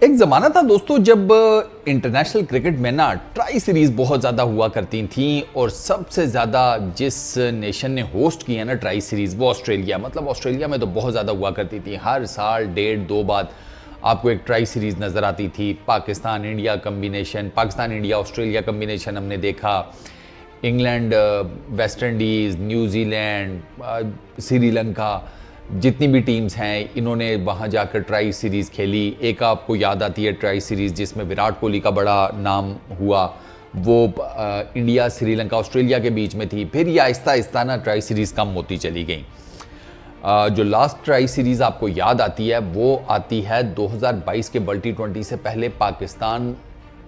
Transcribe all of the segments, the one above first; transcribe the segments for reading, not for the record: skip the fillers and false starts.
एक जमाना था दोस्तों जब इंटरनेशनल क्रिकेट में ना ट्राई सीरीज बहुत ज़्यादा हुआ करती थी और सबसे ज़्यादा जिस नेशन ने होस्ट किया ना ट्राई सीरीज वो ऑस्ट्रेलिया। मतलब ऑस्ट्रेलिया में तो बहुत ज़्यादा हुआ करती थी, हर साल डेढ़ दो बाद आपको एक ट्राई सीरीज नज़र आती थी। Pakistan India combination, Pakistan India Australia combination हमने देखा, England West Indies, New Zealand, Sri Lanka, जितनी भी टीम्स हैं इन्होंने वहाँ जाकर ट्राई सीरीज़ खेली। एक आपको याद आती है ट्राई सीरीज़ जिसमें विराट कोहली का बड़ा नाम हुआ, वो इंडिया श्रीलंका ऑस्ट्रेलिया के बीच में थी। फिर ये आहिस्ता आहिस्ता ना ट्राई सीरीज़ कम होती चली गई। जो लास्ट ट्राई सीरीज़ आपको याद आती है वो आती है 2022 के वर्ल्ड T20 से पहले पाकिस्तान,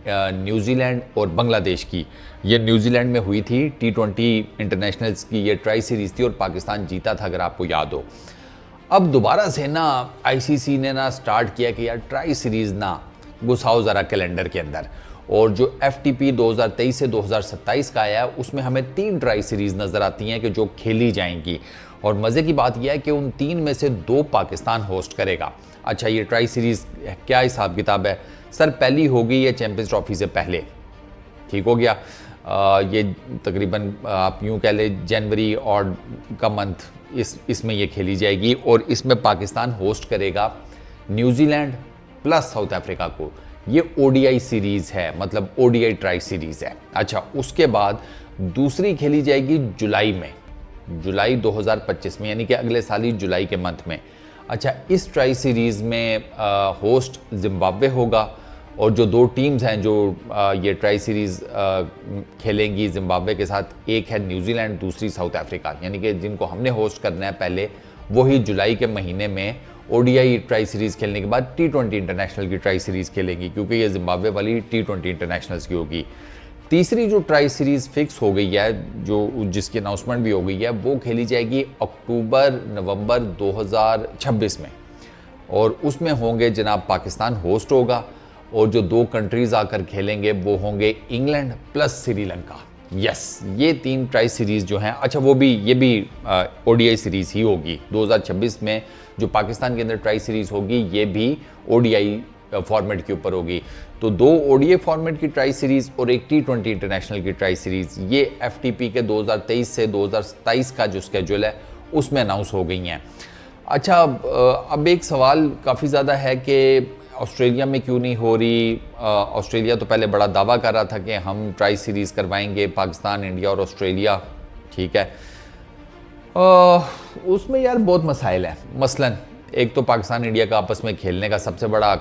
न्यूजीलैंड और बांग्लादेश की। ये न्यूजीलैंड में हुई थी T20 इंटरनेशनल्स की ये ट्राई सीरीज़ थी और पाकिस्तान जीता था, अगर आपको याद हो। अब दोबारा से ना आईसीसी ने ना स्टार्ट किया कि यार ट्राई सीरीज़ ना घुसाओ ज़रा कैलेंडर के अंदर, और जो FTP 2023 से 2027 का आया है उसमें हमें 3 ट्राई सीरीज़ नज़र आती हैं कि जो खेली जाएंगी। और मज़े की बात यह है कि उन 3 में से 2 पाकिस्तान होस्ट करेगा। अच्छा, ये ट्राई सीरीज़ क्या हिसाब किताब है सर? पहली होगी ये चैंपियंस ट्रॉफी से पहले, ठीक हो गया। ये तकरीबन आप यूँ कह लें जनवरी और का मंथ इसमें ये खेली जाएगी और इसमें पाकिस्तान होस्ट करेगा न्यूजीलैंड प्लस साउथ अफ्रीका को। ये ODI सीरीज़ है, मतलब ODI ट्राई सीरीज़ है। अच्छा, उसके बाद दूसरी खेली जाएगी जुलाई में, जुलाई 2025 में, यानी कि अगले साल ही जुलाई के मंथ में। अच्छा, इस ट्राई सीरीज़ में होस्ट जिम्बाब्वे होगा और जो 2 टीम्स हैं जो ये ट्राई सीरीज़ खेलेंगी जिम्बाब्वे के साथ, एक है न्यूजीलैंड, दूसरी साउथ अफ्रीका। यानी कि जिनको हमने होस्ट करना है पहले वही जुलाई के महीने में ODI ट्राई सीरीज़ खेलने के बाद T20 इंटरनेशनल की ट्राई सीरीज़ खेलेंगी, क्योंकि ये जिम्बाब्वे वाली T20 इंटरनेशनल्स की होगी। तीसरी जो ट्राई सीरीज़ फिक्स हो गई है, जो जिसकी अनाउंसमेंट भी हो गई है, वो खेली जाएगी अक्टूबर नवंबर 2026 में, और उसमें होंगे जनाब पाकिस्तान होस्ट होगा और जो 2 कंट्रीज़ आकर खेलेंगे वो होंगे इंग्लैंड प्लस श्रीलंका। यस, ये 3 ट्राई सीरीज़ जो हैं। अच्छा, ये भी ODI सीरीज़ ही होगी 2026 में। जो पाकिस्तान के अंदर ट्राई सीरीज़ होगी ये भी ODI फॉर्मेट के ऊपर होगी। तो 2 ODI फॉर्मेट की ट्राई सीरीज़ और एक T20 इंटरनेशनल की ट्राई सीरीज़, ये FTP के 2023 से 2027 का जो स्केड्यूल है उसमें अनाउंस हो गई हैं। अच्छा, अब एक सवाल काफ़ी ज़्यादा है कि ऑस्ट्रेलिया में क्यों नहीं हो रही। ऑस्ट्रेलिया तो पहले बड़ा दावा कर रहा था कि हम ट्राई सीरीज़ करवाएंगे, पाकिस्तान, इंडिया और ऑस्ट्रेलिया, ठीक है। उसमें यार बहुत मसाइल है। मसलन एक तो पाकिस्तान इंडिया का आपस में खेलने का सबसे बड़ा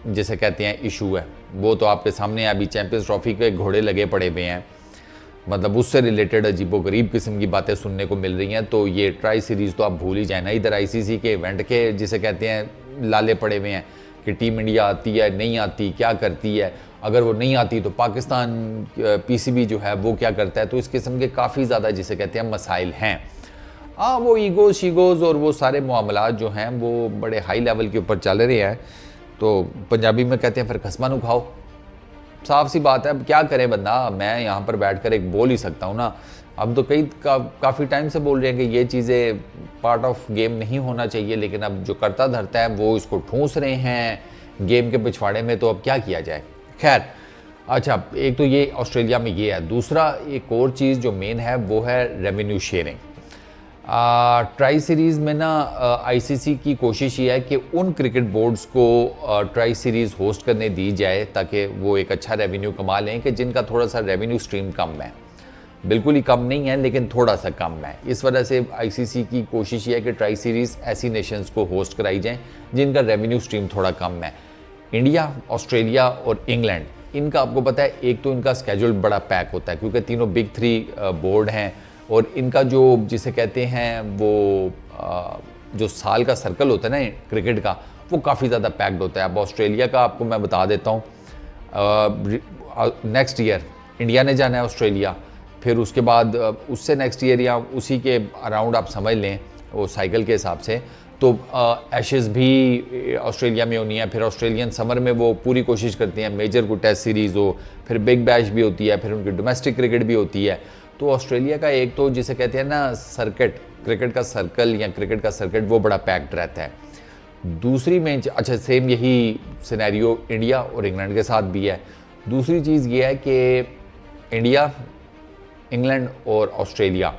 जिसे कहते हैं इशू है, वो तो आपके सामने अभी चैंपियंस ट्रॉफी के घोड़े लगे पड़े हुए हैं। मतलब उससे रिलेटेड अजीबोगरीब किस्म की बातें सुनने को मिल रही हैं। तो ये ट्राई सीरीज़ तो आप भूल ही जाए ना। इधर ICC के इवेंट के जिसे कहते हैं लाले पड़े हुए हैं कि टीम इंडिया आती है नहीं आती, क्या करती है, अगर वो नहीं आती तो पाकिस्तान PCB जो है वो क्या करता है। तो इस किस्म के काफ़ी ज़्यादा जिसे कहते हैं मसाइल हैं। हाँ, वो ईगोज़ शीगोज़ और वो सारे मामलात जो हैं वो बड़े हाई लेवल के ऊपर चल रहे हैं। तो पंजाबी में कहते हैं फिर खसमा नु खाओ। साफ सी बात है, अब क्या करे बंदा। मैं यहाँ पर बैठकर एक बोल ही सकता हूँ ना। अब तो काफ़ी टाइम से बोल रहे हैं कि ये चीज़ें पार्ट ऑफ गेम नहीं होना चाहिए, लेकिन अब जो करता धरता है वो इसको ठूंस रहे हैं गेम के पिछवाड़े में। तो अब क्या किया जाए। खैर, अच्छा, एक तो ये ऑस्ट्रेलिया में ये है। दूसरा एक और चीज़ जो मेन है वो है रेवेन्यू शेयरिंग। ट्राई सीरीज़ में ना ICC की कोशिश ये है कि उन क्रिकेट बोर्ड्स को ट्राई सीरीज़ होस्ट करने दी जाए ताकि वो एक अच्छा रेवेन्यू कमा लें, कि जिनका थोड़ा सा रेवेन्यू स्ट्रीम कम है। बिल्कुल ही कम नहीं है लेकिन थोड़ा सा कम है। इस वजह से ICC की कोशिश ये है कि ट्राई सीरीज़ ऐसी नेशंस को होस्ट कराई जाएँ जिनका रेवेन्यू स्ट्रीम थोड़ा कम है। इंडिया, ऑस्ट्रेलिया और इंग्लैंड, इनका आपको पता है एक तो इनका स्केड्यूल बड़ा पैक होता है क्योंकि तीनों बिग 3 बोर्ड हैं, और इनका जो जिसे कहते हैं वो जो साल का सर्कल होता है ना क्रिकेट का, वो काफ़ी ज़्यादा पैक्ड होता है। अब ऑस्ट्रेलिया का आपको मैं बता देता हूँ, नेक्स्ट ईयर इंडिया ने जाना है ऑस्ट्रेलिया, फिर उसके बाद उससे नेक्स्ट ईयर या उसी के अराउंड आप समझ लें वो साइकिल के हिसाब से। तो एशेज़ भी ऑस्ट्रेलिया में होनी है, फिर ऑस्ट्रेलियन समर में वो पूरी कोशिश करते हैं मेजर को टेस्ट सीरीज़ हो, फिर बिग बैश भी होती है, फिर उनकी डोमेस्टिक क्रिकेट भी होती है। तो ऑस्ट्रेलिया का एक तो जिसे कहते हैं ना सर्किट, क्रिकेट का सर्कल या क्रिकेट का सर्किट, वो बड़ा पैक्ड रहता है। दूसरी मेन अच्छा सेम यही सिनेरियो इंडिया और इंग्लैंड के साथ भी है। दूसरी चीज़ ये है कि इंडिया, इंग्लैंड और ऑस्ट्रेलिया,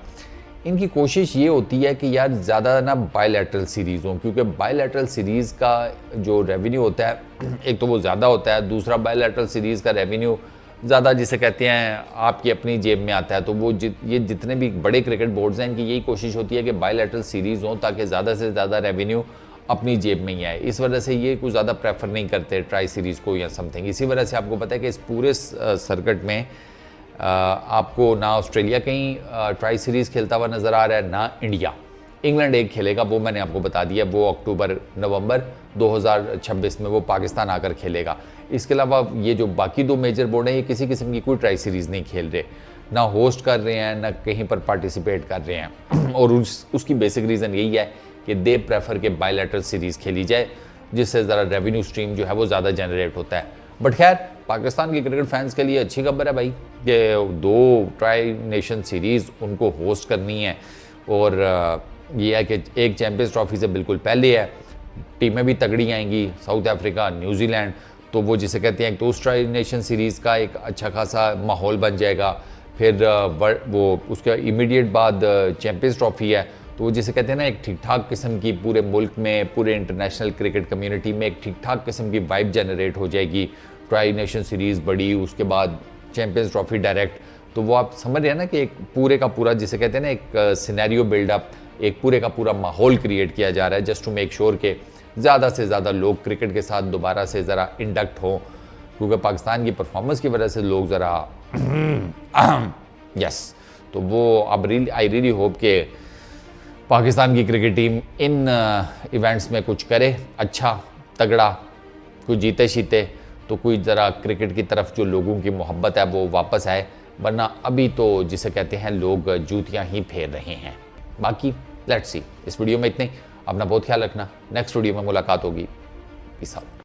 इनकी कोशिश ये होती है कि यार ज़्यादा ना बायलैटरल सीरीज़ हों, क्योंकि बायलैटरल सीरीज़ का जो रेवेन्यू होता है एक तो वो ज़्यादा होता है, दूसरा बायलैटरल सीरीज़ का रेवेन्यू ज़्यादा जिसे कहते हैं आपकी अपनी जेब में आता है। तो वो ये जितने भी बड़े क्रिकेट बोर्ड्स हैं इनकी यही कोशिश होती है कि बायलैटरल सीरीज़ हों ताकि ज़्यादा से ज़्यादा रेवेन्यू अपनी जेब में ही आए। इस वजह से ये कुछ ज़्यादा प्रेफर नहीं करते ट्राई सीरीज़ को या समथिंग। इसी वजह से आपको पता है कि इस पूरे सर्किट में आपको ना ऑस्ट्रेलिया कहीं ट्राई सीरीज़ खेलता हुआ नज़र आ रहा है, ना इंडिया। इंग्लैंड एक खेलेगा, वो मैंने आपको बता दिया, वो नवंबर 2026 में वो पाकिस्तान आकर खेलेगा। इसके अलावा ये जो बाकी दो मेजर बोर्ड हैं ये किसी किस्म की कोई ट्राई सीरीज़ नहीं खेल रहे, ना होस्ट कर रहे हैं, ना कहीं पर पार्टिसिपेट कर रहे हैं। और उसकी बेसिक रीज़न यही है कि दे प्रेफर के बायलैटरल सीरीज़ खेली जाए, जिससे ज़रा रेवेन्यू स्ट्रीम जो है वो ज़्यादा जनरेट होता है। बट खैर पाकिस्तान के क्रिकेट फैंस के लिए अच्छी खबर है भाई कि 2 ट्राई नेशन सीरीज़ उनको होस्ट करनी है। और ये है कि एक चैंपियंस ट्रॉफी से बिल्कुल पहले है, टीमें भी तगड़ी आएंगी, साउथ अफ्रीका, न्यूजीलैंड, तो वो जिसे कहते हैं तो उस ट्राई नेशन सीरीज़ का एक अच्छा खासा माहौल बन जाएगा। फिर वो उसके इमीडिएट बाद चैंपियंस ट्रॉफी है, तो वो जिसे कहते हैं ना एक ठीक ठाक किस्म की पूरे मुल्क में, पूरे इंटरनेशनल क्रिकेट कम्युनिटी में एक ठीक ठाक किस्म की वाइब जनरेट हो जाएगी। ट्राई नेशन सीरीज़ बड़ी, उसके बाद चैंपियंस ट्रॉफी डायरेक्ट, तो वो आप समझ रहे हैं ना कि एक पूरे का पूरा जिसे कहते हैं ना एक सिनेरियो बिल्डअप, एक पूरे का पूरा माहौल क्रिएट किया जा रहा है जस्ट टू मेक श्योर के ज़्यादा से ज़्यादा लोग क्रिकेट के साथ दोबारा से ज़रा इंडक्ट हों, क्योंकि पाकिस्तान की परफॉर्मेंस की वजह से लोग ज़रा यस, तो वो अब आई रियली होप के पाकिस्तान की क्रिकेट टीम इन इवेंट्स में कुछ करे अच्छा तगड़ा, कुछ जीते शीते, तो कोई ज़रा क्रिकेट की तरफ जो लोगों की मोहब्बत है वो वापस आए, वरना अभी तो जिसे कहते हैं लोग जूतियां ही फेर रहे हैं। बाकी लेट्स सी। इस वीडियो में इतने ही, अपना बहुत ख्याल रखना, नेक्स्ट वीडियो में मुलाकात होगी, पीस आउट।